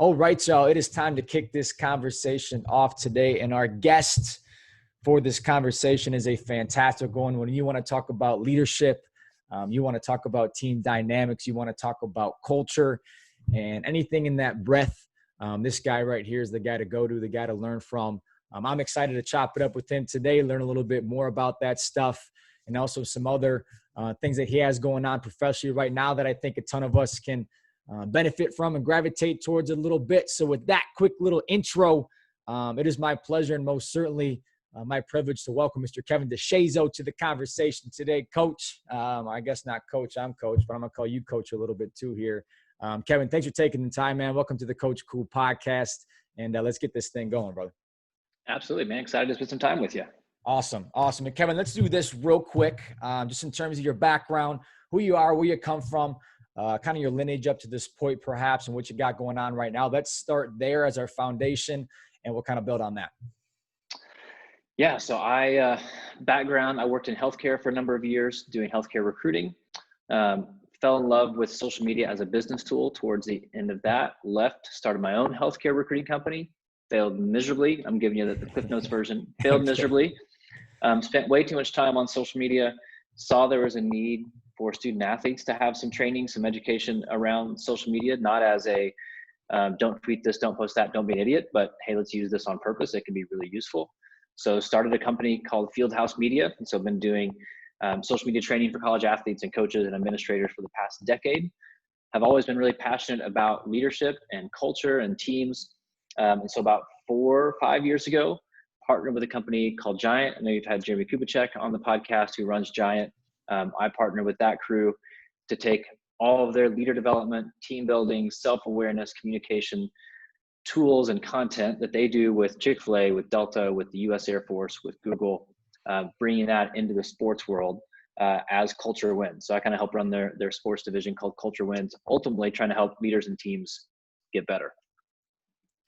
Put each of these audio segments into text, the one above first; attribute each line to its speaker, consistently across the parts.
Speaker 1: All right, y'all, it is time to kick this conversation off today. And our guest for this conversation is a fantastic one. When you want to talk about leadership, you want to talk about team dynamics, you want to talk about culture and anything in that breath, this guy right here is the guy to go to, the guy to learn from. I'm excited to chop it up with him today, learn a little bit more about that stuff and also some other things that he has going on professionally right now that I think a ton of us can benefit from and gravitate towards a little bit. So with that quick little intro, it is my pleasure and most certainly my privilege to welcome Mr. Kevin DeShazo to the conversation today. Coach, I guess not coach, I'm coach, but I'm going to call you coach a little bit too here. Kevin, thanks for taking the time, man. Welcome to the Coach Cool podcast, and let's get this thing going, brother.
Speaker 2: Absolutely, man. Excited to spend some time with you.
Speaker 1: Awesome. And Kevin, let's do this real quick, just in terms of your background, who you are, where you come from, kind of your lineage up to this point perhaps, and what you got going on right now. Let's start there as our foundation, and we'll kind of build on that.
Speaker 2: Yeah, so background, I worked in healthcare for a number of years doing healthcare recruiting. Fell in love with social media as a business tool towards the end of that. Left, started my own healthcare recruiting company. Failed miserably. I'm giving you the Cliff Notes version. Failed miserably. Spent way too much time on social media. Saw there was a need for student athletes to have some training, some education around social media, not as a don't tweet this, don't post that, don't be an idiot, but hey, let's use this on purpose. It can be really useful. So started a company called Fieldhouse Media. And so I've been doing social media training for college athletes and coaches and administrators for the past decade. Have always been really passionate about leadership and culture and teams. And so about 4 or 5 years ago, partnered with a company called Giant. I know you've had Jeremy Kubicek on the podcast who runs Giant. I partnered with that crew to take all of their leader development, team building, self-awareness, communication tools and content that they do with Chick-fil-A, with Delta, with the US Air Force, with Google, bringing that into the sports world as Culture Wins. So I kind of help run their sports division called Culture Wins, ultimately trying to help leaders and teams get better.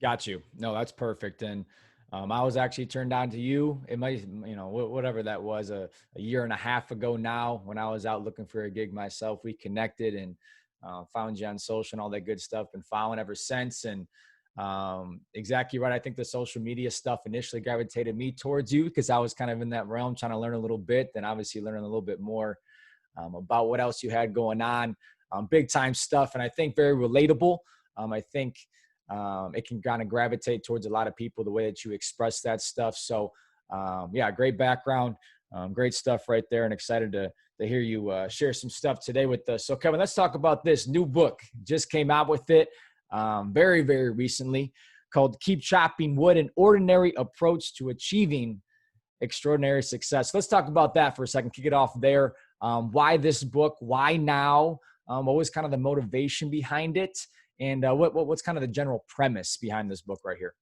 Speaker 1: Got you. No, that's perfect. And I was actually turned on to you. It might, whatever that was, a year and a half ago now, when I was out looking for a gig myself. We connected and found you on social and all that good stuff. Been following ever since. And exactly right. I think the social media stuff initially gravitated me towards you because I was kind of in that realm trying to learn a little bit, then obviously learning a little bit more about what else you had going on. Big time stuff. And I think very relatable. I think it can kind of gravitate towards a lot of people, the way that you express that stuff. So yeah, great background, great stuff right there, and excited to hear you share some stuff today with us. So Kevin, let's talk about this new book. Just came out with it very, very recently, called Keep Chopping Wood, an Ordinary Approach to Achieving Extraordinary Success. Let's talk about that for a second. Kick it off there. Why this book? Why now? What was kind of the motivation behind it? And what's kind of the general premise behind this book right here?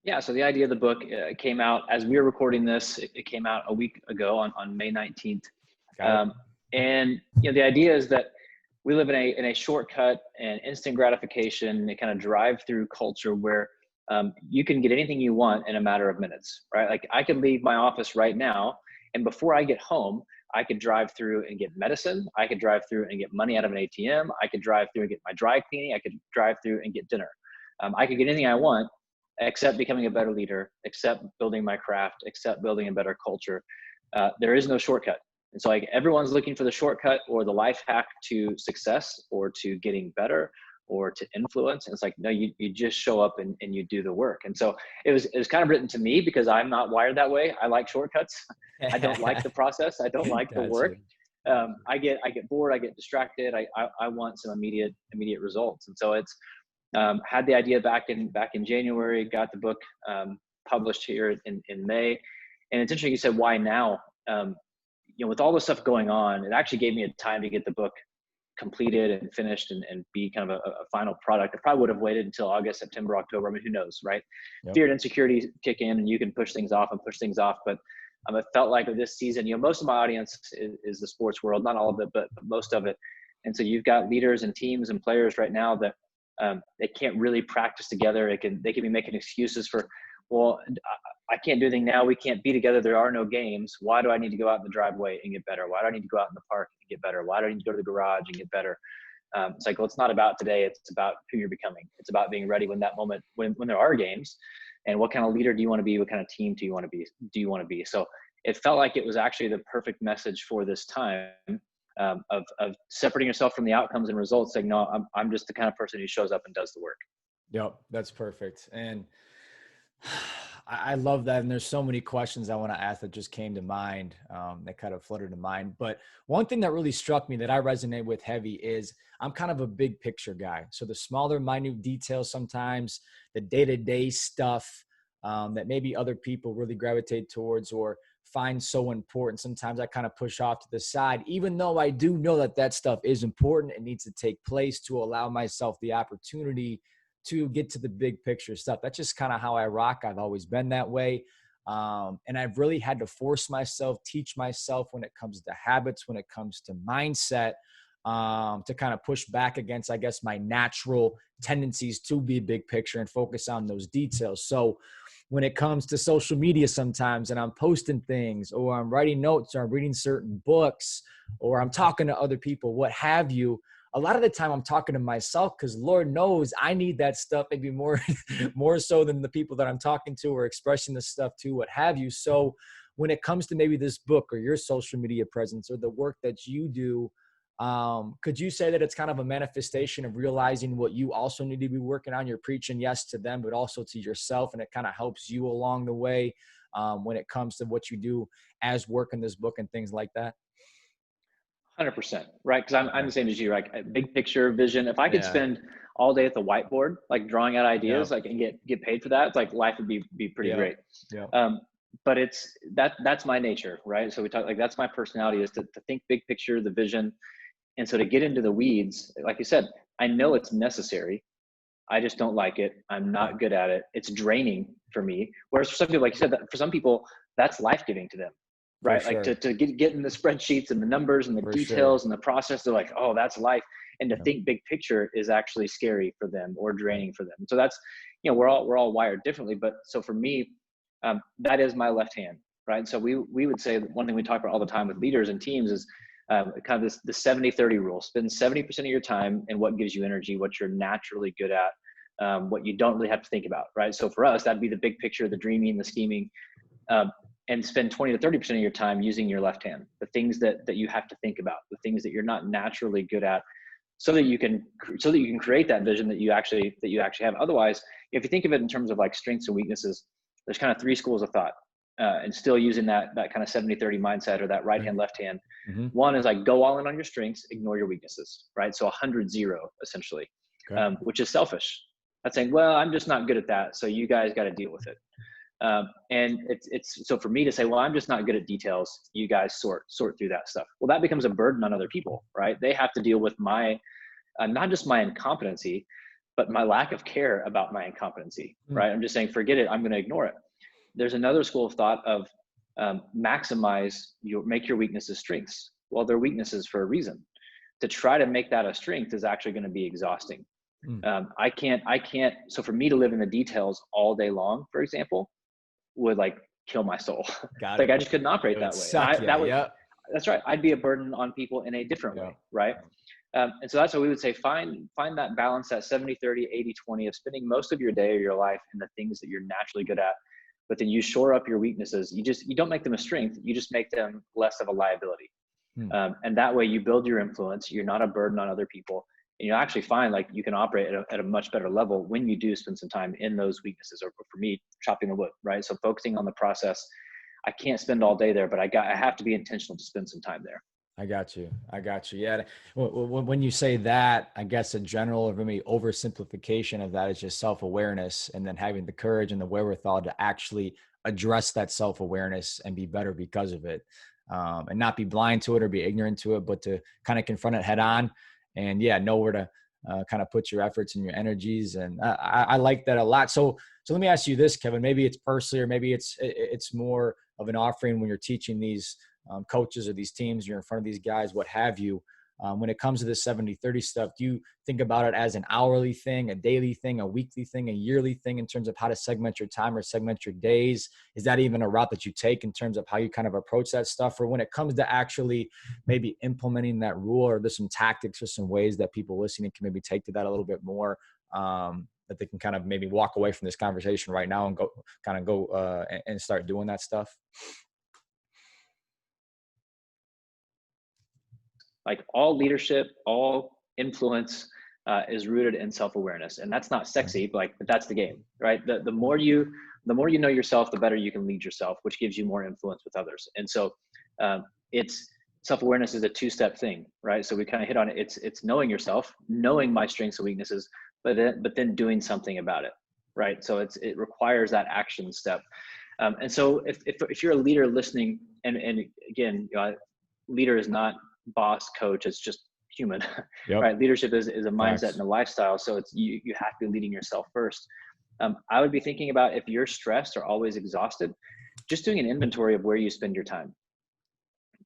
Speaker 2: Yeah, so the idea of the book came out as we were recording this. It came out a week ago on May 19th. And the idea is that we live in a shortcut and instant gratification, a kind of drive-through culture where you can get anything you want in a matter of minutes, right? Like I could leave my office right now, and before I get home, I could drive through and get medicine. I could drive through and get money out of an ATM. I could drive through and get my dry cleaning. I could drive through and get dinner. I could get anything I want except becoming a better leader, except building my craft, except building a better culture. There is no shortcut. And so like everyone's looking for the shortcut or the life hack to success or to getting better or to influence. And it's like, no, you just show up and you do the work. And so it was kind of written to me because I'm not wired that way. I like shortcuts. I don't like the process. I don't like the work. I get bored. I get distracted. I want some immediate results. And so it's had the idea back in January, got the book published here in May. And it's interesting you said, why now? With all the stuff going on, it actually gave me a time to get the book completed and finished and be kind of a final product. I probably would have waited until August, September, October. I mean, who knows, right? Yep. Fear and insecurity kick in and you can push things off. But it felt like this season, most of my audience is the sports world, not all of it, but most of it. And so you've got leaders and teams and players right now that they can't really practice together. They can be making excuses for, well, I can't do anything now. We can't be together. There are no games. Why do I need to go out in the driveway and get better? Why do I need to go out in the park and get better? Why do I need to go to the garage and get better? It's like, well, it's not about today. It's about who you're becoming. It's about being ready when that moment, when there are games, and what kind of leader do you want to be? What kind of team do you want to be? So it felt like it was actually the perfect message for this time, of separating yourself from the outcomes and results, saying, no, I'm just the kind of person who shows up and does the work.
Speaker 1: Yep, that's perfect. And I love that. And there's so many questions I want to ask that just came to mind, that kind of fluttered to mind. But one thing that really struck me that I resonate with heavy is I'm kind of a big picture guy. So the smaller, minute details, sometimes the day-to-day stuff that maybe other people really gravitate towards or find so important, sometimes I kind of push off to the side, even though I do know that that stuff is important and needs to take place to allow myself the opportunity to get to the big picture stuff. That's just kind of how I rock. I've always been that way. And I've really had to force myself, teach myself when it comes to habits, when it comes to mindset, to kind of push back against, I guess, my natural tendencies to be big picture and focus on those details. So when it comes to social media sometimes, and I'm posting things or I'm writing notes or I'm reading certain books or I'm talking to other people, what have you, a lot of the time I'm talking to myself because Lord knows I need that stuff maybe more, more so than the people that I'm talking to or expressing this stuff to, what have you. So when it comes to maybe this book or your social media presence or the work that you do, could you say that it's kind of a manifestation of realizing what you also need to be working on? You're preaching yes to them, but also to yourself, and it kind of helps you along the way when it comes to what you do as work in this book and things like that?
Speaker 2: 100%, right? Because I'm
Speaker 1: Okay.
Speaker 2: the same as you, like a big picture vision. If I could
Speaker 1: Yeah.
Speaker 2: spend all day at the whiteboard, like drawing out
Speaker 1: Yeah.
Speaker 2: ideas, like and get paid for that, it's like life would be pretty
Speaker 1: Yeah.
Speaker 2: great.
Speaker 1: Yeah.
Speaker 2: Um, but that's my nature, right? So we talk like that's my personality is to think big picture, the vision, and so to get into the weeds, like you said, I know it's necessary. I just don't like it. I'm
Speaker 1: Yeah.
Speaker 2: not good at it. It's draining for me. Whereas for some people, like you said, that for some people, that's life giving to them,
Speaker 1: For
Speaker 2: right? Like
Speaker 1: sure.
Speaker 2: to get in the spreadsheets and the numbers and the
Speaker 1: For sure.
Speaker 2: details and the process, they're like, oh, that's life. And to
Speaker 1: Yep.
Speaker 2: think big picture is actually scary for them or
Speaker 1: Yep.
Speaker 2: draining for them. So that's, we're all wired differently. But so for me, that is my left hand, right? And so we would say that one thing we talk about all the time with leaders and teams is kind of this the 70-30 rule. Spend 70% of your time in what gives you energy, what you're naturally good at, what you don't really have to think about, right? So for us, that'd be the big picture, the dreaming, the scheming, um, and spend 20 to 30% of your time using your left hand, the things that you have to think about, the things that you're not naturally good at, so that you can create that vision that you actually have. Otherwise, if you think of it in terms of like strengths and weaknesses, there's kind of three schools of thought, and still using that kind of 70-30 mindset or that right
Speaker 1: Okay.
Speaker 2: hand left hand.
Speaker 1: Mm-hmm.
Speaker 2: One is like go all in on your strengths, ignore your weaknesses, right? So 100-0 essentially,
Speaker 1: Okay.
Speaker 2: which is selfish. That's saying, well, I'm just not good at that, so you guys got to deal with it. And it's so for me to say, well, I'm just not good at details. You guys sort through that stuff. Well, that becomes a burden on other people, right? They have to deal with my not just my incompetency, but my lack of care about my incompetency,
Speaker 1: Mm.
Speaker 2: right? I'm just saying, forget it. I'm going to ignore it. There's another school of thought of make your weaknesses strengths. Well, they're weaknesses for a reason. To try to make that a strength is actually going to be exhausting.
Speaker 1: Mm.
Speaker 2: I can't. So for me to live in the details all day long, for example, would like kill my soul.
Speaker 1: Got
Speaker 2: Like
Speaker 1: it.
Speaker 2: I just couldn't operate
Speaker 1: It would
Speaker 2: that way. And
Speaker 1: suck. Yeah. Yep.
Speaker 2: that's right. I'd be a burden on people in a different
Speaker 1: Yeah.
Speaker 2: way. Right. And so that's what we would say, find that balance, that 70-30, 80-20 of spending most of your day or your life in the things that you're naturally good at, but then you shore up your weaknesses. You don't make them a strength. You just make them less of a liability.
Speaker 1: Mm.
Speaker 2: And that way you build your influence. You're not a burden on other people. And you actually find like you can operate at a much better level when you do spend some time in those weaknesses, or for me, chopping the wood, right? So focusing on the process. I can't spend all day there, but I have to be intentional to spend some time there.
Speaker 1: I got you. I got you. Yeah. When you say that, I guess a general or maybe oversimplification of that is just self-awareness, and then having the courage and the wherewithal to actually address that self-awareness and be better because of it, and not be blind to it or be ignorant to it, but to kind of confront it head on and know where to kind of put your efforts and your energies. And I like that a lot. So let me ask you this, Kevin, maybe it's personally, or maybe it's more of an offering when you're teaching these coaches or these teams, you're in front of these guys, what have you. When it comes to the 70-30 stuff, do you think about it as an hourly thing, a daily thing, a weekly thing, a yearly thing in terms of how to segment your time or segment your days? Is that even a route that you take in terms of how you kind of approach that stuff? Or when it comes to actually maybe implementing that rule, or there's some tactics or some ways that people listening can maybe take to that a little bit more, that they can kind of maybe walk away from this conversation right now and go and start doing that stuff?
Speaker 2: Like all leadership, all influence is rooted in self-awareness, and that's not sexy, but that's the game, right? The more you know yourself, the better you can lead yourself, which gives you more influence with others. And so it's self-awareness is a two-step thing, right? So we kind of hit on it. It's knowing yourself, knowing my strengths and weaknesses, but then doing something about it, right? So it requires that action step. And so if you're a leader listening, and again, leader is not boss, coach, it's just human.
Speaker 1: Yep.
Speaker 2: Right? Leadership is a mindset
Speaker 1: Facts.
Speaker 2: and a lifestyle. So it's you have to be leading yourself first. I would be thinking about, if you're stressed or always exhausted, just doing an inventory of where you spend your time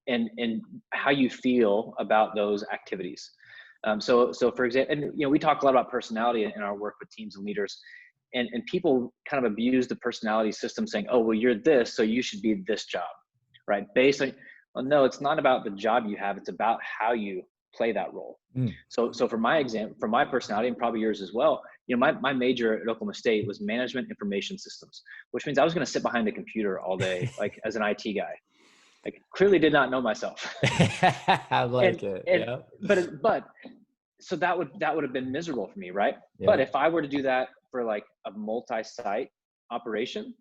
Speaker 2: and how you feel about those activities. So for example, and we talk a lot about personality in our work with teams and leaders, and people kind of abuse the personality system, saying, oh, well, you're this, so you should be this job, right? Based on, well, no, it's not about the job you have. It's about how you play that role. So for my personality, and probably yours as well, my major at Oklahoma State was management information systems, which means I was going to sit behind a computer all day, like as an IT guy. Like, clearly did not know myself.
Speaker 1: I like it. Yeah.
Speaker 2: But so that would have been miserable for me, right?
Speaker 1: Yeah.
Speaker 2: But if I were to do that for like a multi-site operation,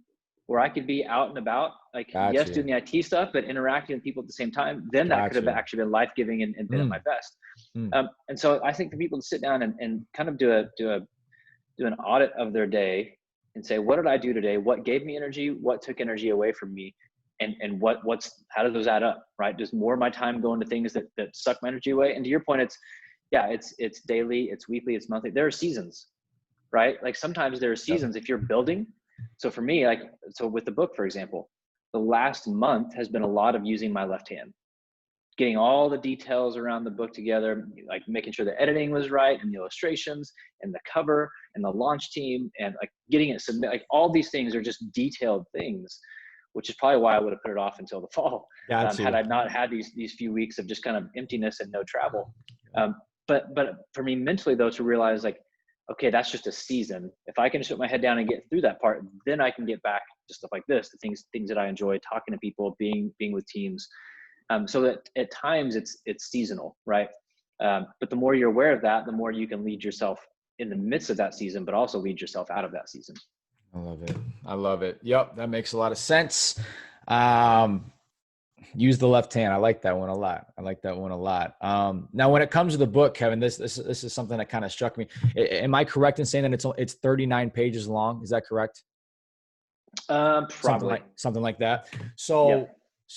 Speaker 2: where I could be out and about, like, yes, doing the IT stuff, but interacting with people at the same time, then that could have actually been life-giving and been at my best. And so I think for people to sit down and kind of do an audit of their day and say, what did I do today? What gave me energy? What took energy away from me? And how do those add up, right? Does more of my time go into things that suck my energy away? And to your point, it's daily, it's weekly, it's monthly. There are seasons, right? Like sometimes there are seasons if you're building. So for me, so with the book, for example, the last month has been a lot of using my left hand, getting all the details around the book together, like making sure the editing was right, and the illustrations and the cover and the launch team, and like getting it submit. Like all these things are just detailed things, which is probably why I would have put it off until the fall, had I not had these few weeks of just kind of emptiness and no travel. But for me mentally though, to realize like, okay, that's just a season. If I can just put my head down and get through that part, then I can get back to stuff like this, the things that I enjoy, talking to people, being with teams. So that at times it's seasonal, right? But the more you're aware of that, the more you can lead yourself in the midst of that season, but also lead yourself out of that season.
Speaker 1: I love it. Yep. That makes a lot of sense. Use the left hand. I like that one a lot. Now, when it comes to the book, Kevin, this is something that kind of struck me. Am I correct in saying that it's 39 pages long? Is that correct?
Speaker 2: Probably
Speaker 1: something like that. So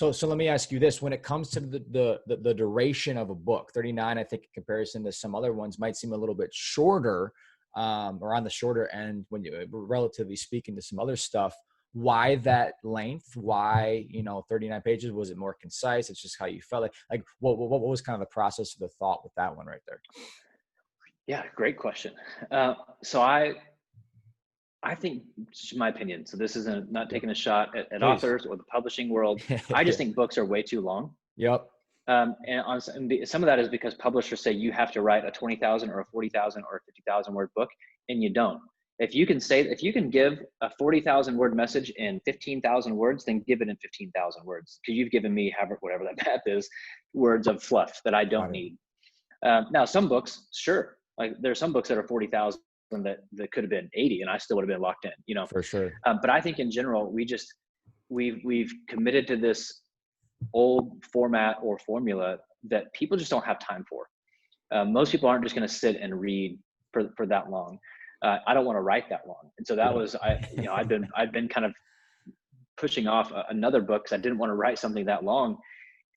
Speaker 1: let me ask you this: when it comes to the duration of a book, 39, I think in comparison to some other ones might seem a little bit shorter, or on the shorter end when you relatively speaking to some other stuff. Why that length? Why 39 pages? Was it more concise? It's just how you felt like what was kind of the process of the thought with that one right there?
Speaker 2: Yeah, great question. So I think, just my opinion, so this isn't not taking a shot at authors or the publishing world. I just think books are way too long.
Speaker 1: Yep.
Speaker 2: And some of that is because publishers say you have to write a 20,000 or a 40,000 or a 50,000 word book, and you don't. If you can give a 40,000 word message in 15,000 words, then give it in 15,000 words, because you've given me whatever that math is, words of fluff that I don't need. Now, some books, sure, like there are some books that are 40,000 that could have been 80, and I still would have been locked in,
Speaker 1: For sure.
Speaker 2: But I think in general, we've committed to this old format or formula that people just don't have time for. Most people aren't just going to sit and read for that long. I don't want to write that long. And so that was, I'd been kind of pushing off another book because I didn't want to write something that long.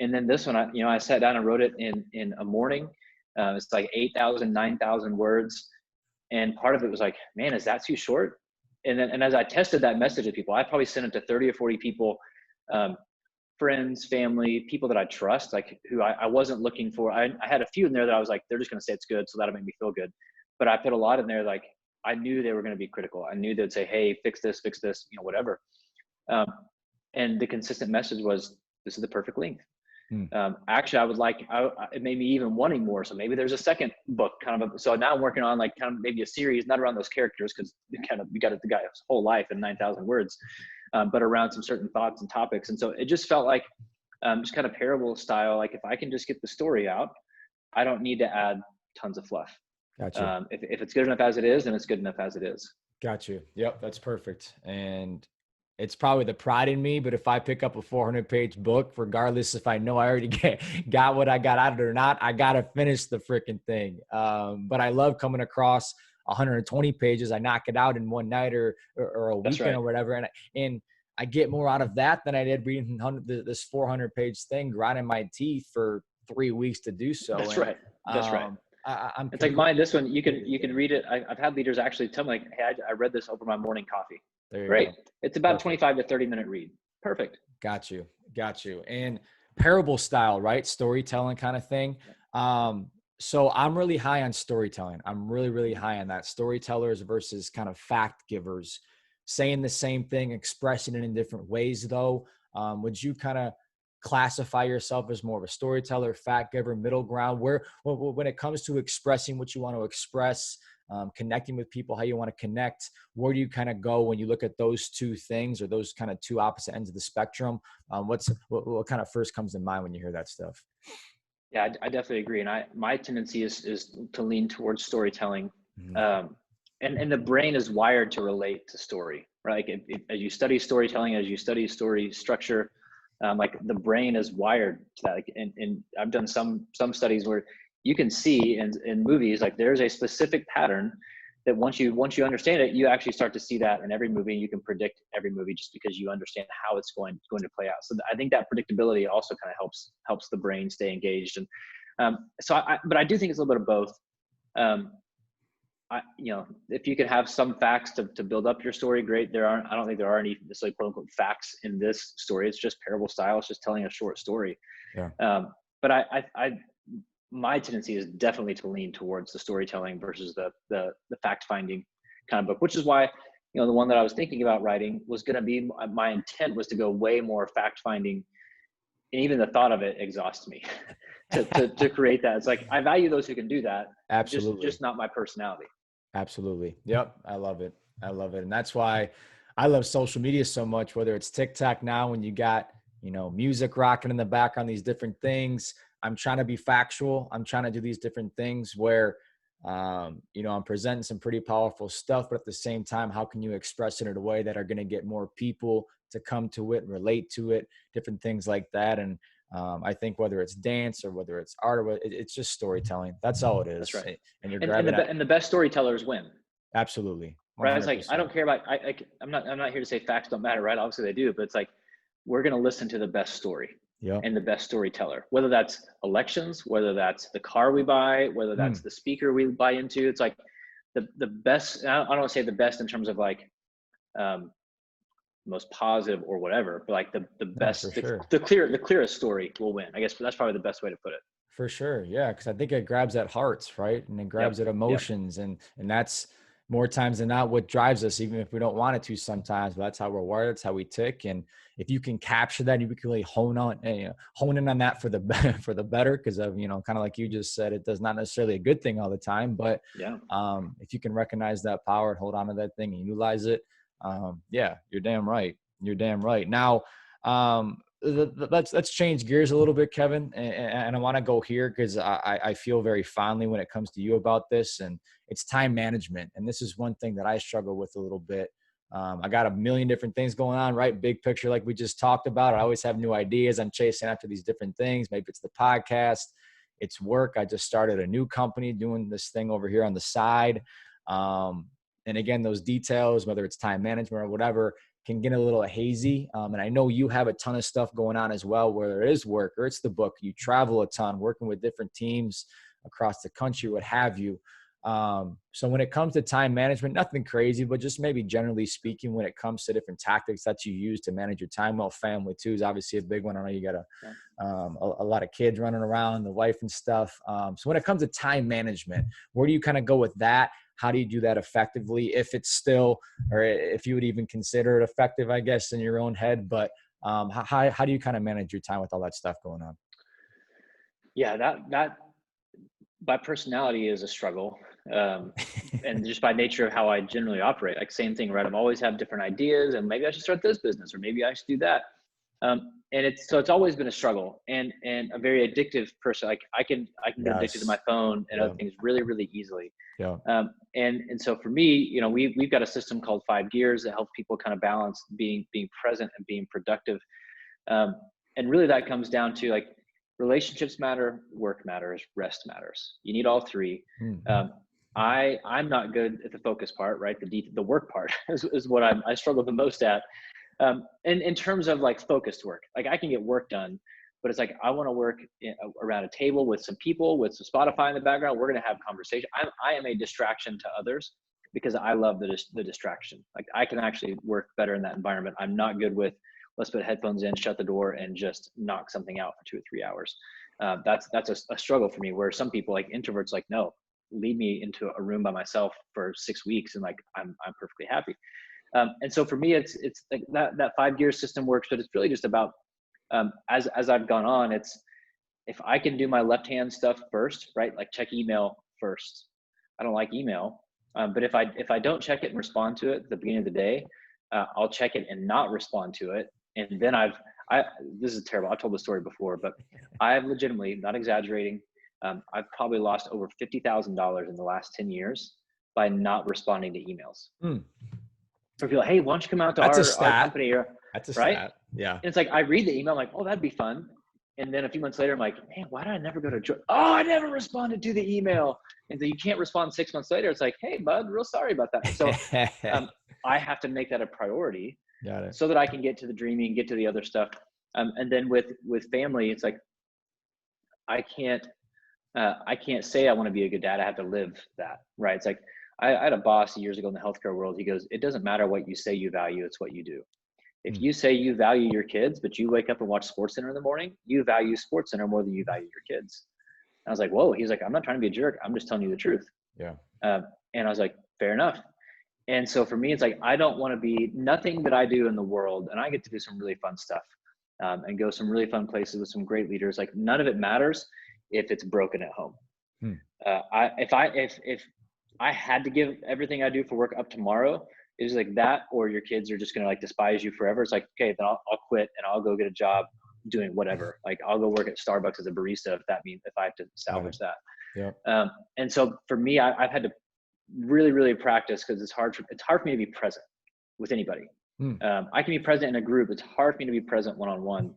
Speaker 2: And then this one, I sat down and wrote it in a morning. It's like 8,000, 9,000 words. And part of it was like, man, is that too short? And as I tested that message with people, I probably sent it to 30 or 40 people. friends, family, people that I trust, like who I wasn't looking for. I had a few in there that I was like, they're just going to say it's good, so that'll make me feel good. But I put a lot in there, like I knew they were going to be critical. I knew they'd say, hey, fix this, whatever. Um, and the consistent message was, this is the perfect length. Actually, I would like, it made me even wanting more. So maybe there's a second book so now I'm working on like kind of maybe a series, not around those characters, because you got the guy's whole life in 9,000 words, but around some certain thoughts and topics. And so it just felt like just kind of parable style. Like if I can just get the story out, I don't need to add tons of fluff.
Speaker 1: Gotcha.
Speaker 2: If it's good enough as it is, then it's good enough as it is.
Speaker 1: Got you. Yep. That's perfect. And it's probably the pride in me, but if I pick up a 400-page book, regardless if I know I already got what I got out of it or not, I got to finish the freaking thing. But I love coming across 120 pages. I knock it out in one night or a weekend or whatever. And I get more out of that than I did reading this 400-page thing, grinding my teeth for 3 weeks to do so.
Speaker 2: That's right. That's right. It's like mine. This one, you can read it. I've had leaders actually tell me like, hey, I read this over my morning coffee. Great. Go. It's about 25 to 30 minute read. Perfect.
Speaker 1: Got you. And parable style, right? Storytelling kind of thing. So I'm really high on storytelling. I'm really, really high on that. Storytellers versus kind of fact givers, saying the same thing, expressing it in different ways though. Would you kind of classify yourself as more of a storyteller, fact giver, middle ground, where when it comes to expressing what you want to express, connecting with people, how you want to connect, where do you kind of go when you look at those two things or those kind of two opposite ends of the spectrum? What kind of first comes to mind when you hear that stuff?
Speaker 2: Yeah, I definitely agree. And my tendency is to lean towards storytelling. And the brain is wired to relate to story, right? Like as you study storytelling, as you study story structure, like the brain is wired to that. Like, and I've done some studies where you can see in movies, like there's a specific pattern that once you understand it, you actually start to see that in every movie. You can predict every movie just because you understand how it's going to play out. So I think that predictability also kind of helps the brain stay engaged. And but I do think it's a little bit of both. If you can have some facts to build up your story, great. I don't think there are any necessarily quote unquote facts in this story. It's just parable style. It's just telling a short story. Yeah. But my tendency is definitely to lean towards the storytelling versus the fact finding kind of book, which is why, the one that I was thinking about writing was going to be, my intent was to go way more fact finding. And even the thought of it exhausts me to create that. It's like, I value those who can do that.
Speaker 1: Absolutely.
Speaker 2: Just not my personality.
Speaker 1: Absolutely. Yep. I love it. And that's why I love social media so much, whether it's TikTok now, when you got, music rocking in the background, these different things. I'm trying to be factual. I'm trying to do these different things where, I'm presenting some pretty powerful stuff, but at the same time, how can you express it in a way that are going to get more people to come to it, relate to it, different things like that. And I think whether it's dance or whether it's art, or it's just storytelling. That's all it is.
Speaker 2: That's right.
Speaker 1: And you're
Speaker 2: and the best storytellers win.
Speaker 1: Absolutely. 100%.
Speaker 2: Right. It's like, I don't care about, I'm not here to say facts don't matter, right? Obviously they do, but it's like, we're going to listen to the best story. Yep. And the best storyteller, whether that's elections, whether that's the car we buy, whether that's the speaker we buy into. It's like the best. I don't want to say the best in terms of like most positive or whatever, but like the best, sure. the clearest story will win. I guess that's probably the best way to put it.
Speaker 1: For sure, yeah, because I think it grabs at hearts, right, and it grabs at emotions, and that's more times than not what drives us, even if we don't want it to sometimes. But that's how we're wired. That's how we tick. And if you can capture that, you can really hone in on that for the better. Because of kind of like you just said, it does not necessarily a good thing all the time. But if you can recognize that power and hold on to that thing and utilize it, you're damn right. You're damn right. Now, let's change gears a little bit, Kevin, and I want to go here because I feel very fondly when it comes to you about this, and it's time management. And this is one thing that I struggle with a little bit. I got a million different things going on, right? Big picture, like we just talked about. I always have new ideas. I'm chasing after these different things. Maybe it's the podcast, it's work. I just started a new company doing this thing over here on the side. And again, those details, whether it's time management or whatever, can get a little hazy. And I know you have a ton of stuff going on as well, whether it is work or it's the book. You travel a ton, working with different teams across the country, what have you. So when it comes to time management, nothing crazy, but just maybe generally speaking, when it comes to different tactics that you use to manage your time, well, family too is obviously a big one. I know you got a lot of kids running around, the wife and stuff. So when it comes to time management, where do you kind of go with that? How do you do that effectively? If it's still, or if you would even consider it effective, I guess, in your own head, but how do you kind of manage your time with all that stuff going on?
Speaker 2: Yeah, that by personality is a struggle. And just by nature of how I generally operate, like same thing, right? I'm always have different ideas and maybe I should start this business or maybe I should do that. And it's always been a struggle and a very addictive person. Like I can get addicted to my
Speaker 1: Yes.
Speaker 2: phone and other
Speaker 1: Yeah.
Speaker 2: things really, really easily.
Speaker 1: Yeah.
Speaker 2: And so for me, we've got a system called 5 gears that helps people kind of balance being present and being productive. Um, and really that comes down to like relationships matter, work matters, rest matters. You need all three.
Speaker 1: Mm.
Speaker 2: Um, I'm not good at the focus part, right? The work part is what I struggle the most at. And in terms of like focused work, like I can get work done, but it's like I want to work around a table with some people with some Spotify in the background. We're going to have conversation. I am a distraction to others because I love the distraction. Like I can actually work better in that environment. I'm not good with let's put headphones in, shut the door, and just knock something out for 2 or 3 hours. That's a struggle for me. Where some people like introverts, like no, lead me into a room by myself for 6 weeks, and like I'm perfectly happy. And so for me, it's like that 5 gear system works, but it's really just about as I've gone on, it's if I can do my left hand stuff first, right? Like check email first. I don't like email, but if I don't check it and respond to it at the beginning of the day, I'll check it and not respond to it, and then I this is terrible. I've told the story before, but I've legitimately, not exaggerating, I've probably lost over $50,000 in the last 10 years by not responding to emails.
Speaker 1: Mm.
Speaker 2: For people, hey, why don't you come out to
Speaker 1: That's a
Speaker 2: our
Speaker 1: stat.
Speaker 2: company, or
Speaker 1: That's a
Speaker 2: right?
Speaker 1: stat. Yeah.
Speaker 2: And it's like I read the email, I'm like, oh, that'd be fun. And then a few months later, I'm like, man, why did I never go to oh, I never responded to the email. And so you can't respond 6 months later. It's like, hey, bud, real sorry about that. So um, I have to make that a priority
Speaker 1: Got it.
Speaker 2: so that I can get to the dreaming, get to the other stuff. And then with family, it's like I can't I can't say I want to be a good dad. I have to live that, right? It's like I had a boss years ago in the healthcare world. He goes, it doesn't matter what you say you value, it's what you do. If
Speaker 1: Mm.
Speaker 2: you say you value your kids, but you wake up and watch SportsCenter in the morning, you value SportsCenter more than you value your kids. And I was like, whoa. He's like, I'm not trying to be a jerk. I'm just telling you the truth.
Speaker 1: Yeah.
Speaker 2: And I was like, fair enough. And so for me, it's like I don't want to be nothing that I do in the world, and I get to do some really fun stuff and go some really fun places with some great leaders. Like none of it matters if it's broken at home.
Speaker 1: Mm.
Speaker 2: If I had to give everything I do for work up tomorrow, it was like that, or your kids are just gonna like despise you forever. It's like, okay, then I'll quit and I'll go get a job doing whatever. Like I'll go work at Starbucks as a barista if I have to
Speaker 1: Got it.
Speaker 2: salvage that.
Speaker 1: Yeah.
Speaker 2: And so for me, I've had to really, really practice because it's hard for me to be present with anybody.
Speaker 1: Mm.
Speaker 2: I can be present in a group. It's hard for me to be present one-on-one,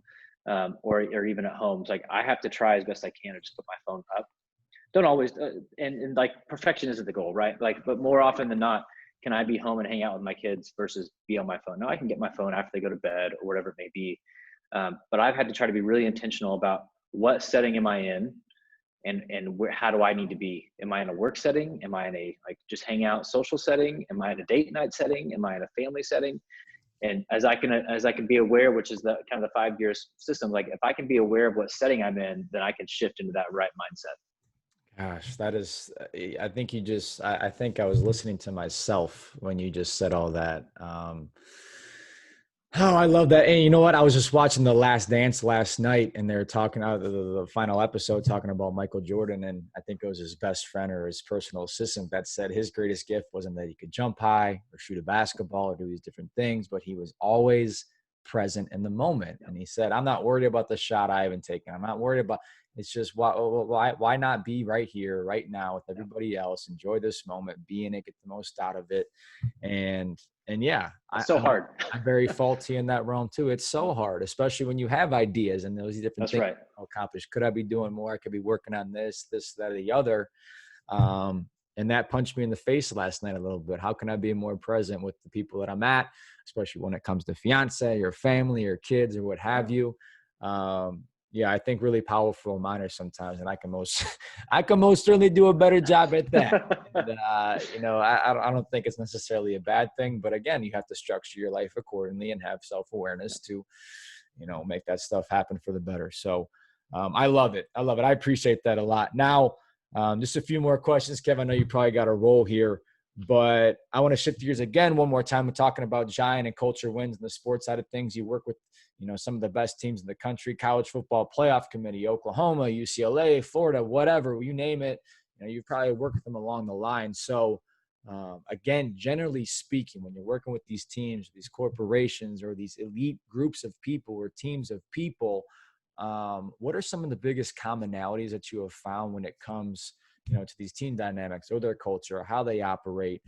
Speaker 2: or even at home. It's like I have to try as best I can to just put my phone up. Don't always, and like perfection isn't the goal, right? Like, but more often than not, can I be home and hang out with my kids versus be on my phone? No, I can get my phone after they go to bed or whatever it may be. But I've had to try to be really intentional about what setting am I in, and how do I need to be? Am I in a work setting? Am I in a like just hang out social setting? Am I in a date night setting? Am I in a family setting? And as I can be aware, which is the kind of the 5 gears system, like if I can be aware of what setting I'm in, then I can shift into that right mindset.
Speaker 1: Gosh, that is, I think I think I was listening to myself when you just said all that. Oh, I love that. And you know what? I was just watching The Last Dance last night, and they're talking out the final episode, talking about Michael Jordan. And I think it was his best friend or his personal assistant that said his greatest gift wasn't that he could jump high or shoot a basketball or do these different things, but he was always present in the moment. And he said, I'm not worried about the shot I haven't taken. I'm not worried about it's just why not be right here, right now with everybody else, enjoy this moment, be in it, get the most out of it. And yeah,
Speaker 2: It's so hard.
Speaker 1: I'm very faulty in that realm too. It's so hard, especially when you have ideas and those different
Speaker 2: That's
Speaker 1: things
Speaker 2: right.
Speaker 1: to accomplish. Could I be doing more? I could be working on this, that, or the other. And that punched me in the face last night a little bit. How can I be more present with the people that I'm at, especially when it comes to fiance or family or kids or what have you? Yeah, I think really powerful reminders sometimes, and I can most, I can most certainly do a better job at that. And you know, I don't think it's necessarily a bad thing, but again, you have to structure your life accordingly and have self awareness to, you know, make that stuff happen for the better. So, I love it. I love it. I appreciate that a lot. Now, just a few more questions, Kev. I know you probably got a roll here, but I want to shift gears again one more time. We're talking about Giant and culture wins and the sports side of things. You work with, you know, some of the best teams in the country, college football playoff committee, Oklahoma, UCLA, Florida, whatever, you name it. You know, you've probably worked with them along the line. So, again, generally speaking, when you're working with these teams, these corporations, or these elite groups of people or teams of people, what are some of the biggest commonalities that you have found when it comes, you know, to these team dynamics or their culture or how they operate?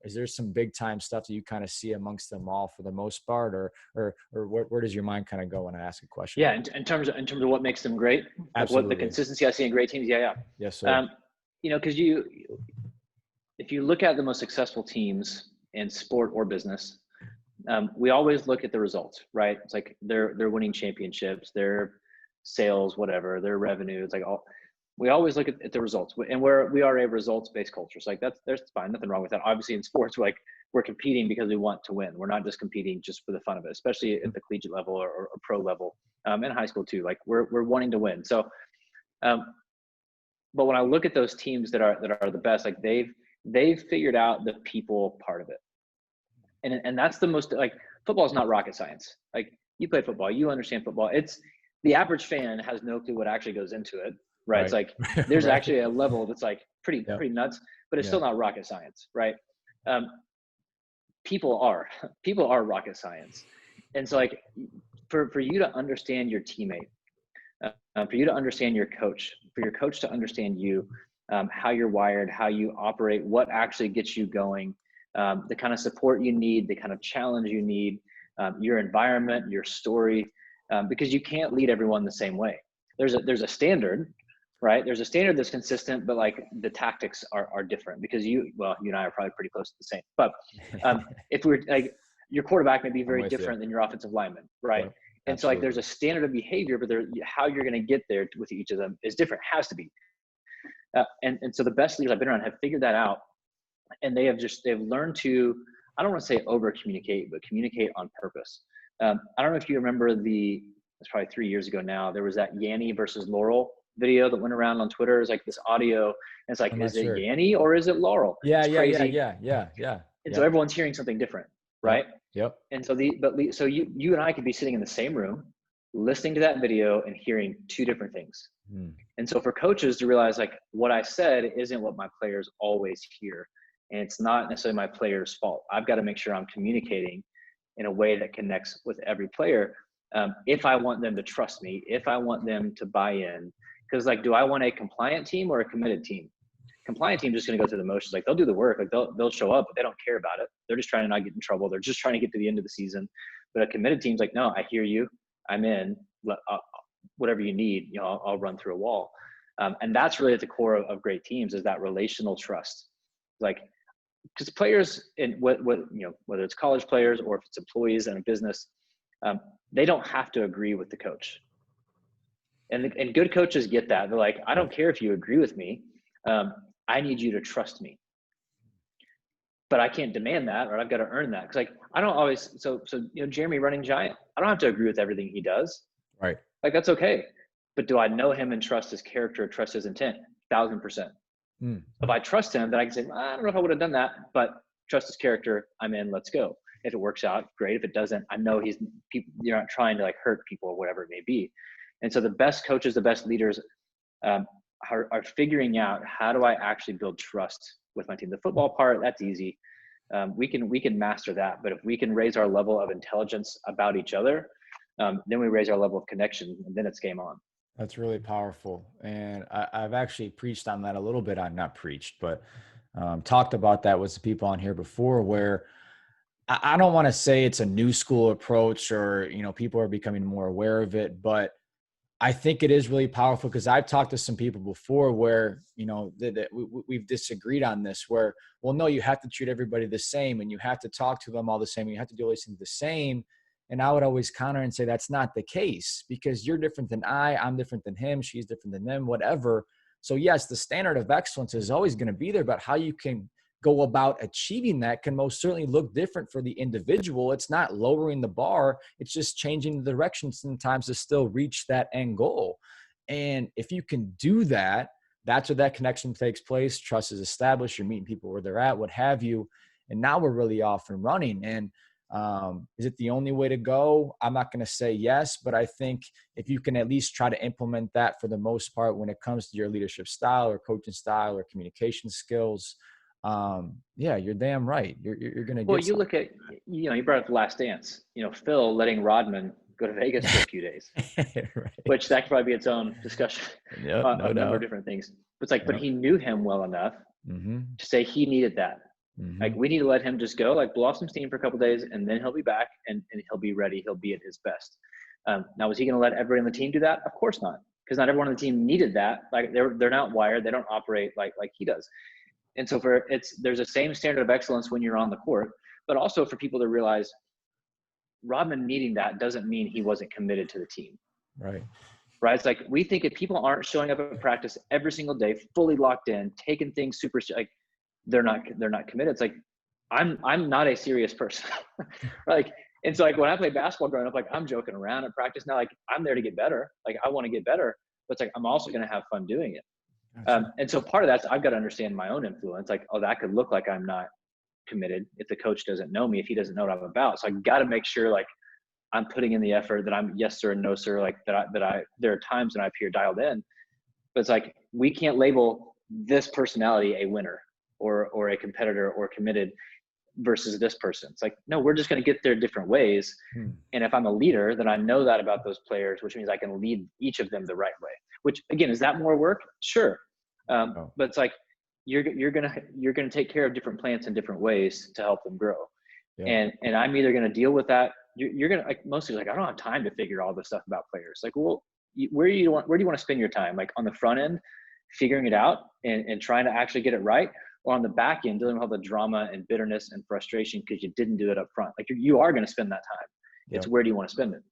Speaker 1: Is there some big time stuff that you kind of see amongst them all for the most part, or where does your mind kind of go when I ask a question?
Speaker 2: Yeah, in terms of what makes them great, like what the
Speaker 1: Absolutely.
Speaker 2: consistency I see in great teams. Yeah,
Speaker 1: Yes,
Speaker 2: yeah.
Speaker 1: sir.
Speaker 2: You know, because if you look at the most successful teams in sport or business, we always look at the results, right? It's like they're winning championships, their sales, whatever, their revenue. It's like we always look at the results, and we are a results-based culture. So like there's fine, nothing wrong with that. Obviously, in sports, we're competing because we want to win. We're not just competing just for the fun of it, especially at the collegiate level or pro level, and high school too. Like we're wanting to win. So, but when I look at those teams that are the best, like they've figured out the people part of it. And that's the most, like, football is not rocket science. Like, you play football, you understand football. It's the average fan has no clue what actually goes into it, right? It's
Speaker 1: Right.
Speaker 2: like there's
Speaker 1: Right.
Speaker 2: actually a level that's like pretty
Speaker 1: Yep.
Speaker 2: nuts, but it's
Speaker 1: Yeah.
Speaker 2: still not rocket science, right? Um, people are people are rocket science, and so like for you to understand your teammate, for you to understand your coach, for your coach to understand you, how you're wired, how you operate, what actually gets you going, the kind of support you need, the kind of challenge you need, your environment, your story, because you can't lead everyone the same way. There's a standard, right? There's a standard that's consistent, but like the tactics are different because you and I are probably pretty close to the same. But if we're like, your quarterback may be
Speaker 1: I'm
Speaker 2: very
Speaker 1: with you.
Speaker 2: different than your offensive lineman, right?
Speaker 1: Yep.
Speaker 2: And so like there's
Speaker 1: Absolutely.
Speaker 2: a standard of behavior, but how you're going to get there with each of them is different, has to be. And so the best leaders I've been around have figured that out, and they've learned to, I don't want to say over communicate, but communicate on purpose. I don't know if you remember it's probably 3 years ago now, there was that Yanni versus Laurel video that went around on Twitter. It's like this audio, and it's like,
Speaker 1: I'm not
Speaker 2: is it
Speaker 1: sure.
Speaker 2: Yanni or is it Laurel?
Speaker 1: Yeah.
Speaker 2: It's
Speaker 1: Yeah. Yeah.
Speaker 2: crazy.
Speaker 1: Yeah. Yeah. Yeah.
Speaker 2: And so
Speaker 1: Yep.
Speaker 2: everyone's hearing something different,
Speaker 1: Yep.
Speaker 2: right?
Speaker 1: Yep.
Speaker 2: And so so you and I could be sitting in the same room, listening to that video and hearing two different things.
Speaker 1: Mm.
Speaker 2: And so for coaches to realize like what I said isn't what my players always hear, and it's not necessarily my player's fault. I've got to make sure I'm communicating in a way that connects with every player. If I want them to trust me, if I want them to buy in, because like, do I want a compliant team or a committed team? Compliant team just going to go through the motions. Like they'll do the work, like they'll show up, but they don't care about it. They're just trying to not get in trouble. They're just trying to get to the end of the season. But a committed team's like, no, I hear you. I'm in. Whatever you need, I'll run through a wall. And that's really at the core of great teams, is that relational trust. Like, because players, in whether it's college players or if it's employees in a business, they don't have to agree with the coach. And good coaches get that. They're like, I don't care if you agree with me. I need you to trust me. But I can't demand that, or I've got to earn that. Because like, I don't always. So Jeremy running Giant, I don't have to agree with everything he does.
Speaker 1: Right.
Speaker 2: Like that's okay. But do I know him and trust his character, trust his intent? 1,000%.
Speaker 1: Mm.
Speaker 2: If I trust him, then I can say, I don't know if I would have done that, but trust his character. I'm in. Let's go. If it works out, great. If it doesn't, I know you're not trying to like hurt people or whatever it may be. And so the best coaches, the best leaders, are figuring out, how do I actually build trust with my team? The football part, that's easy. We can master that. But if we can raise our level of intelligence about each other, then we raise our level of connection, and then it's game on.
Speaker 1: That's really powerful. And I've actually preached on that a little bit. Not preached, but talked about that with the people on here before, where I don't want to say it's a new school approach or, people are becoming more aware of it, but I think it is really powerful, because I've talked to some people before where, that we've disagreed on this, where, well, no, you have to treat everybody the same and you have to talk to them all the same. You have to do all these things the same. And I would always counter and say, that's not the case, because you're different than I'm different than him, she's different than them, whatever. So yes, the standard of excellence is always going to be there, but how you can go about achieving that can most certainly look different for the individual. It's not lowering the bar. It's just changing the direction sometimes to still reach that end goal. And if you can do that, that's where that connection takes place. Trust is established. You're meeting people where they're at, what have you. And now we're really off and running. And is it the only way to go? I'm not going to say yes, but I think if you can at least try to implement that for the most part when it comes to your leadership style or coaching style or communication skills, yeah, you're damn right. You're going to get.
Speaker 2: Well, you look at, you brought up The Last Dance. Phil letting Rodman go to Vegas for a few days,
Speaker 1: right.
Speaker 2: Which that could probably be its own discussion.
Speaker 1: Yep,
Speaker 2: On
Speaker 1: no
Speaker 2: a number of
Speaker 1: doubt.
Speaker 2: different things. But it's like, but he knew him well enough
Speaker 1: Mm-hmm.
Speaker 2: to say he needed that.
Speaker 1: Mm-hmm.
Speaker 2: Like, we need to let him just go, like, blow off some steam for a couple of days, and then he'll be back and he'll be ready. He'll be at his best. Now, was he going to let everybody on the team do that? Of course not, because not everyone on the team needed that. Like, they're not wired. They don't operate like he does. And so there's the same standard of excellence when you're on the court, but also for people to realize Rodman needing that doesn't mean he wasn't committed to the team.
Speaker 1: Right.
Speaker 2: Right. It's like, we think if people aren't showing up at practice every single day, fully locked in, taking things super, like, they're not committed. It's like, I'm not a serious person. Like, and so, like, when I played basketball growing up, like, I'm joking around at practice now. Like, I'm there to get better. Like, I want to get better, but it's like, I'm also going to have fun doing it. And so part of that's, I've got to understand my own influence. Like, oh, that could look like I'm not committed if the coach doesn't know me, if he doesn't know what I'm about. So I got to make sure, like, I'm putting in the effort, that I'm yes sir and no sir, like that there are times when I appear dialed in, but it's like, we can't label this personality a winner or a competitor or committed versus this person. It's like, no, we're just going to get there different ways. And if I'm a leader, then I know that about those players, which means I can lead each of them the right way, which, again, is that more work? Sure. But it's like, you're going to take care of different plants in different ways to help them grow. Yeah. And I'm either going to deal with that. You're going to, like, most people, like, I don't have time to figure all this stuff about players. Like, well, where do you want to spend your time? Like, on the front end, figuring it out and trying to actually get it right, or on the back end, dealing with all the drama and bitterness and frustration because you didn't do it up front. Like, you are going to spend that time. It's where do you want to spend it?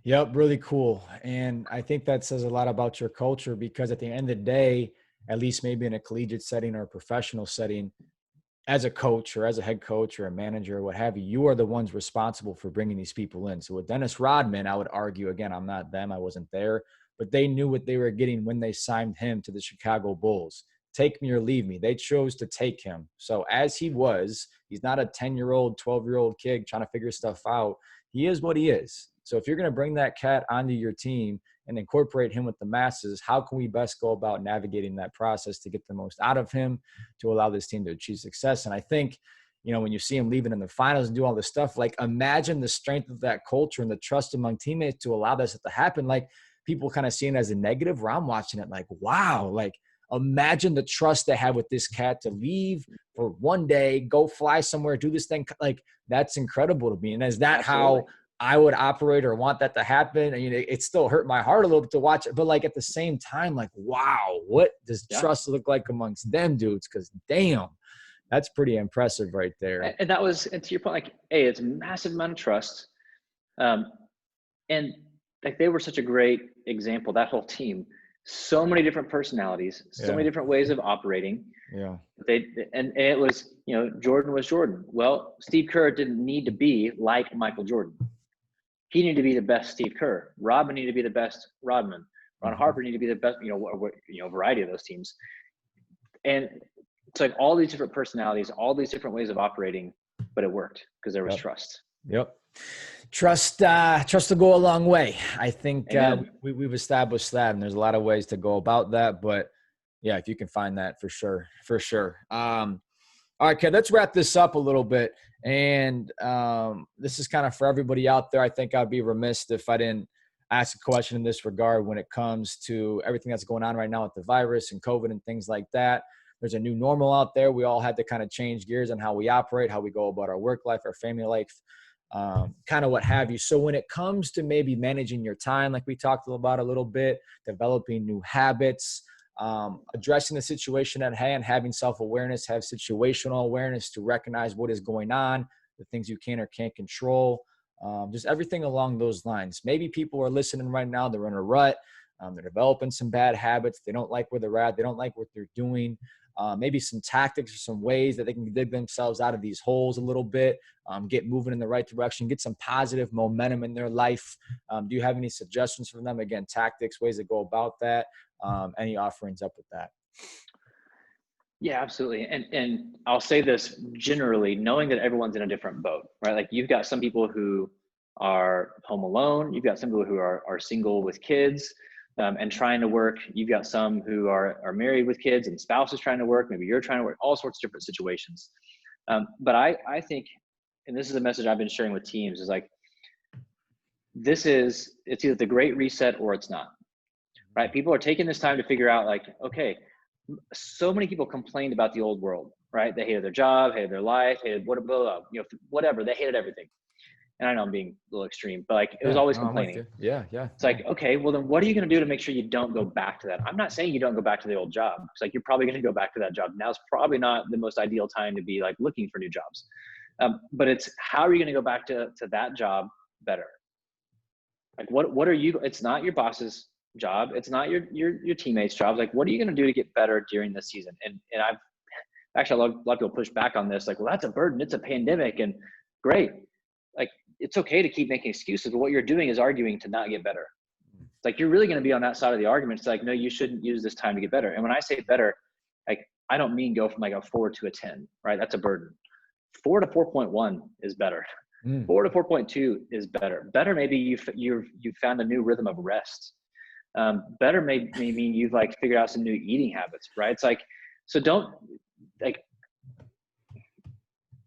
Speaker 1: Yep. Really cool. And I think that says a lot about your culture, because at the end of the day, at least maybe in a collegiate setting or a professional setting, as a coach or as a head coach or a manager or what have you, you are the ones responsible for bringing these people in. So with Dennis Rodman, I would argue, again, I'm not them, I wasn't there, but they knew what they were getting when they signed him to the Chicago Bulls. Take me or leave me. They chose to take him. So as he was, he's not a 10-year-old, 12-year-old kid trying to figure stuff out. He is what he is. So if you're going to bring that cat onto your team and incorporate him with the masses, how can we best go about navigating that process to get the most out of him to allow this team to achieve success? And I think, when you see him leaving in the finals and do all this stuff, like, imagine the strength of that culture and the trust among teammates to allow this to happen. Like, people kind of see it as a negative, where I'm watching it like, wow, like, imagine the trust they have with this cat to leave for one day, go fly somewhere, do this thing. Like, that's incredible to me. And is that how I would operate or want that to happen? I mean, it still hurt my heart a little bit to watch it, but, like, at the same time, like, wow, what does trust look like amongst them dudes? Because damn, that's pretty impressive right there.
Speaker 2: And that was, and to your point, like, hey, it's a massive amount of trust. And like, they were such a great example, that whole team. So many different personalities, so many different ways of operating.
Speaker 1: Yeah.
Speaker 2: And it was, Jordan was Jordan. Well, Steve Kerr didn't need to be like Michael Jordan. He needed to be the best Steve Kerr. Rodman needed to be the best Rodman. Ron Harper needed to be the best, variety of those teams. And it's like all these different personalities, all these different ways of operating, but it worked because there was trust.
Speaker 1: Yep. Trust will go a long way. I think we've established that, and there's a lot of ways to go about that. But yeah, if you can find that, for sure. All right, Kev, let's wrap this up a little bit. And this is kind of for everybody out there. I think I'd be remiss if I didn't ask a question in this regard when it comes to everything that's going on right now with the virus and COVID and things like that. There's a new normal out there. We all had to kind of change gears on how we operate, how we go about our work life, our family life, kind of what have you. So when it comes to maybe managing your time, like we talked about a little bit, developing new habits, addressing the situation at hand, having self-awareness, have situational awareness to recognize what is going on, the things you can or can't control, just everything along those lines. Maybe people are listening right now, they're in a rut, they're developing some bad habits, they don't like where they're at, they don't like what they're doing. Maybe some tactics or some ways that they can dig themselves out of these holes a little bit, get moving in the right direction, get some positive momentum in their life. Do you have any suggestions for them? Again, tactics, ways to go about that. Any offerings up with that?
Speaker 2: Yeah, absolutely. And I'll say this generally, knowing that everyone's in a different boat, right? Like you've got some people who are home alone, you've got some people who are single with kids, and trying to work. You've got some who are married with kids and spouse is trying to work. Maybe you're trying to work, all sorts of different situations. But I think, and this is a message I've been sharing with teams, is like, it's either the great reset or it's not, right? People are taking this time to figure out like, okay, so many people complained about the old world, right? They hated their job, hated their life, hated whatever. They hated everything. And I know I'm being a little extreme, but like it was
Speaker 1: Yeah,
Speaker 2: always
Speaker 1: no, I'm with
Speaker 2: complaining.
Speaker 1: you. Yeah, yeah.
Speaker 2: It's like, okay, well then what are you going to do to make sure you don't go back to that? I'm not saying you don't go back to the old job. It's like, you're probably going to go back to that job. Now it's probably not the most ideal time to be like looking for new jobs. But it's, how are you going to go back to that job better? Like what are you, it's not your boss's job. It's not your teammates' jobs. Like, what are you going to do to get better during this season? And I've actually, a lot of people push back on this. Like, well, that's a burden. It's a pandemic. And great. Like, it's okay to keep making excuses, but what you're doing is arguing to not get better. It's like, you're really going to be on that side of the argument. It's like, no, you shouldn't use this time to get better. And when I say better, like, I don't mean go from like a 4 to a 10, right? That's a burden. 4 to 4.1 is better. 4 to 4.2 is better. Better, maybe you've found a new rhythm of rest. Better may mean you've like figured out some new eating habits, right? It's like, so don't, like,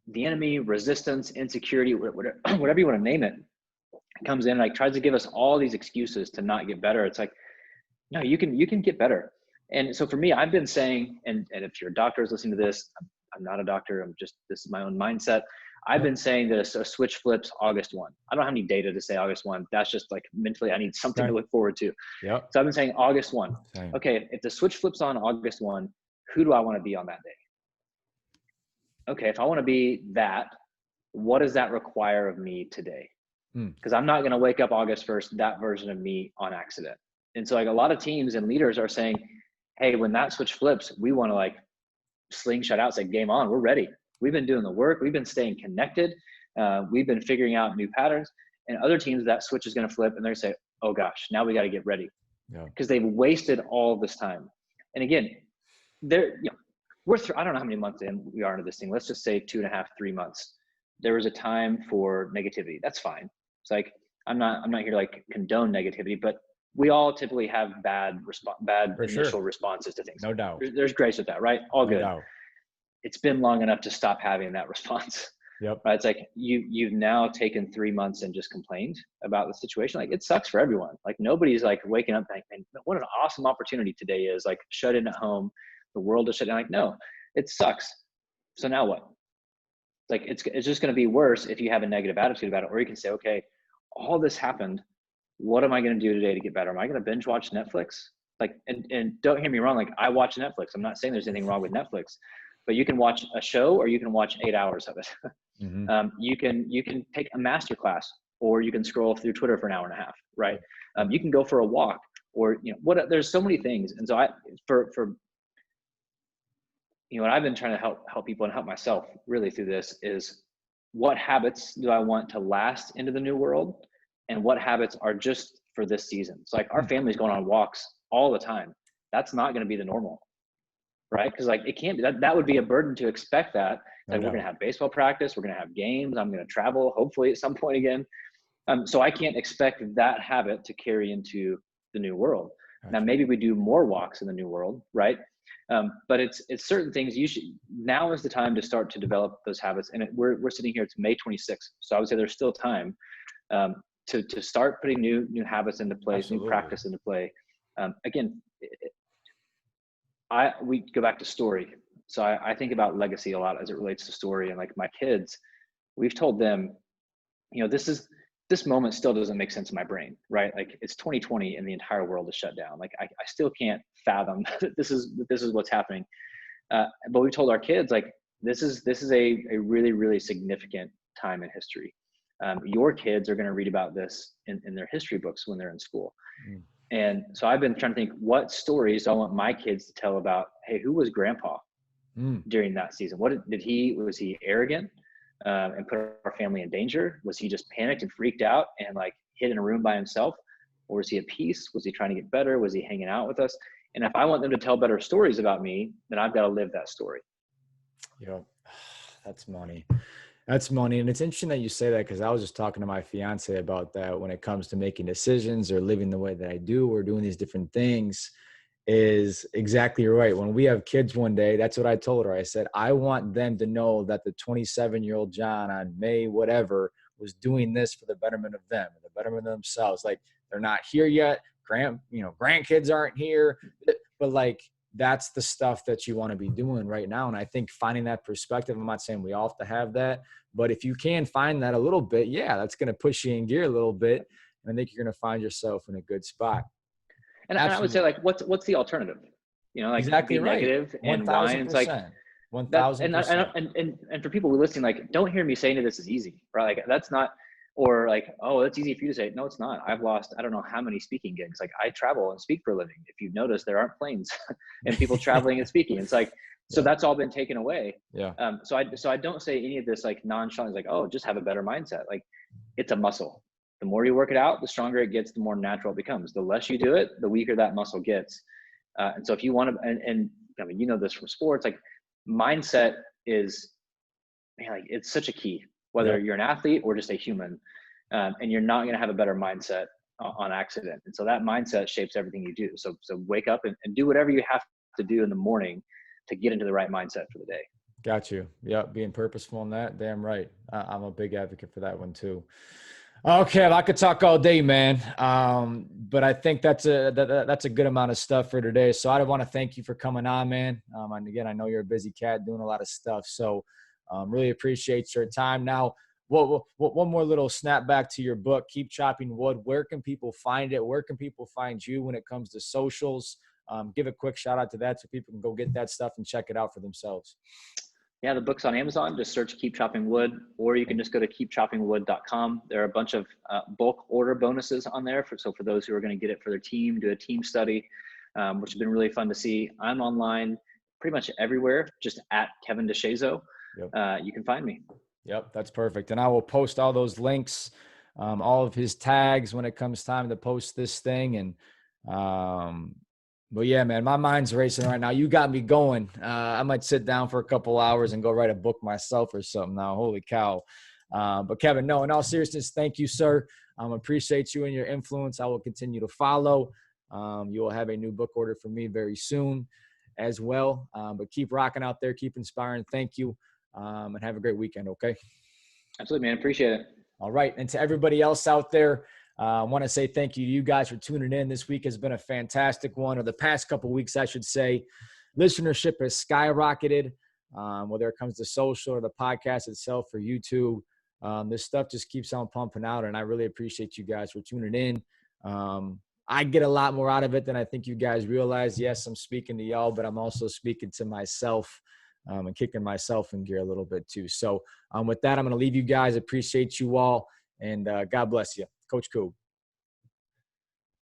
Speaker 2: the enemy, resistance, insecurity, whatever you want to name it, comes in and like tries to give us all these excuses to not get better. It's like, no, you can get better. And so for me, I've been saying, and if your doctor is listening to this, I'm not a doctor, this is my own mindset. I've been saying that a switch flips August 1. I don't have any data to say August 1. That's just like mentally, I need something to look forward to.
Speaker 1: Yep.
Speaker 2: So I've been saying August 1.
Speaker 1: Same.
Speaker 2: Okay, if the switch flips on August 1, who do I want to be on that day? Okay, if I want to be that, what does that require of me today? Because I'm not going to wake up August 1st, that version of me on accident. And so like a lot of teams and leaders are saying, hey, when that switch flips, we want to like slingshot out, say game on, we're ready. We've been doing the work. We've been staying connected. We've been figuring out new patterns. And other teams, that switch is going to flip and they're going to say, oh gosh, now we got to get ready. Because they've wasted all this time. And again, I don't know how many months in we are into this thing. Let's just say 2.5, 3 months. There was a time for negativity. That's fine. It's like, I'm not here to like condone negativity, but we all typically have bad initial responses to things.
Speaker 1: No doubt.
Speaker 2: There's grace with that, right? All good.
Speaker 1: Doubt.
Speaker 2: It's been long enough to stop having that response.
Speaker 1: Yep.
Speaker 2: Right? It's like you've now taken 3 months and just complained about the situation. Like, it sucks for everyone. Like, nobody's like waking up thinking, what an awesome opportunity today is, like, shut in at home, the world is shut down. Like, no, it sucks. So now what? Like, it's just going to be worse if you have a negative attitude about it. Or you can say, okay, all this happened. What am I going to do today to get better? Am I going to binge watch Netflix? Like, and don't hear me wrong. Like, I watch Netflix. I'm not saying there's anything wrong with Netflix, but you can watch a show or you can watch 8 hours of it. You can take a master class, or you can scroll through Twitter for an hour and a half, right? You can go for a walk, or there's so many things. And so what I've been trying to help people and help myself really through this is, what habits do I want to last into the new world, and what habits are just for this season? So like, our family's going on walks all the time. That's not going to be the normal, right? Because like, it can't be that would be a burden to expect that. Like, we're going to have baseball practice, we're going to have games, I'm going to travel hopefully at some point again. So I can't expect that habit to carry into the new world. Now, maybe we do more walks in the new world, right? But it's certain things now is the time to start to develop those habits. And we're sitting here, it's May 26th. So I would say there's still time to start putting new habits into place, new practice into play. Again, we go back to story. So I think about legacy a lot as it relates to story. And like, my kids, we've told them, this moment still doesn't make sense in my brain, right? Like, it's 2020 and the entire world is shut down. Like, I still can't fathom that this is what's happening. But we told our kids, like, this is a really, really significant time in history. Your kids are going to read about this in their history books when they're in school.
Speaker 1: Mm.
Speaker 2: And so I've been trying to think, what stories do I want my kids to tell about, hey, who was grandpa during that season? Was he arrogant and put our family in danger? Was he just panicked and freaked out and like hid in a room by himself? Or was he at peace? Was he trying to get better? Was he hanging out with us? And if I want them to tell better stories about me, then I've got to live that story.
Speaker 1: Yeah, that's money. That's money. And it's interesting that you say that, because I was just talking to my fiance about that when it comes to making decisions or living the way that I do or doing these different things. Is exactly right. When we have kids one day, that's what I told her. I said, I want them to know that the 27-year-old John on May whatever was doing this for the betterment of them, the betterment of themselves. Like, they're not here yet. Grandkids aren't here, but like, that's the stuff that you want to be doing right now. And I think finding that perspective, I'm not saying we all have to have that, but if you can find that a little bit, yeah, that's going to push you in gear a little bit. And I think you're going to find yourself in a good spot.
Speaker 2: And I would say,
Speaker 1: Absolutely.
Speaker 2: like, what's the alternative? Like,
Speaker 1: Exactly
Speaker 2: be
Speaker 1: right.
Speaker 2: negative and whine. It's like
Speaker 1: 1000%.
Speaker 2: that.
Speaker 1: 1000%.
Speaker 2: And for people who listening, like, don't hear me saying that this is easy, right? Like, that's not, or like, oh, that's easy for you to say. No, it's not. I've lost, I don't know how many speaking gigs. Like, I travel and speak for a living. If you've noticed, there aren't planes and people traveling and speaking. It's like, so that's all been taken away.
Speaker 1: Yeah.
Speaker 2: So I don't say any of this like nonchalant, like, oh, just have a better mindset. Like, it's a muscle. The more you work it out, the stronger it gets, the more natural it becomes. The less you do it, the weaker that muscle gets. And so if you want to, and I mean, you know this from sports, like, mindset is, man, like, it's such a key, whether
Speaker 1: Yep.
Speaker 2: you're an athlete or just a human, and you're not going to have a better mindset on accident. And so that mindset shapes everything you do. So wake up and do whatever you have to do in the morning to get into the right mindset for the day.
Speaker 1: Got you. Yep. Being purposeful in that. Damn right. I'm a big advocate for that one too. Okay, I could talk all day, man. But I think that's a good amount of stuff for today. So I want to thank you for coming on, man. And again, I know you're a busy cat doing a lot of stuff. So really appreciate your time. Now, one more little snap back to your book, Keep Chopping Wood. Where can people find it? Where can people find you when it comes to socials? Give a quick shout out to that so people can go get that stuff and check it out for themselves.
Speaker 2: Yeah, the book's on Amazon. Just search Keep Chopping Wood, or you can just go to keepchoppingwood.com. There are a bunch of bulk order bonuses on there. So for those who are going to get it for their team, do a team study, which has been really fun to see. I'm online pretty much everywhere, just at Kevin DeShazo. Yep. You can find me.
Speaker 1: Yep, that's perfect. And I will post all those links, all of his tags when it comes time to post this thing. And but yeah, man, my mind's racing right now. You got me going. I might sit down for a couple hours and go write a book myself or something now. Holy cow. But Kevin, no, in all seriousness, thank you, sir. Appreciate you and your influence. I will continue to follow. You will have a new book order from me very soon as well. But keep rocking out there. Keep inspiring. Thank you. And have a great weekend. Okay.
Speaker 2: Absolutely, man. Appreciate it.
Speaker 1: All right. And to everybody else out there, I want to say thank you to you guys for tuning in. This week has been a fantastic one, or the past couple of weeks, I should say. Listenership has skyrocketed, whether it comes to social or the podcast itself for YouTube. This stuff just keeps on pumping out, and I really appreciate you guys for tuning in. I get a lot more out of it than I think you guys realize. Yes, I'm speaking to y'all, but I'm also speaking to myself and kicking myself in gear a little bit too. So with that, I'm going to leave you guys. Appreciate you all, and God bless you. Coach Cool.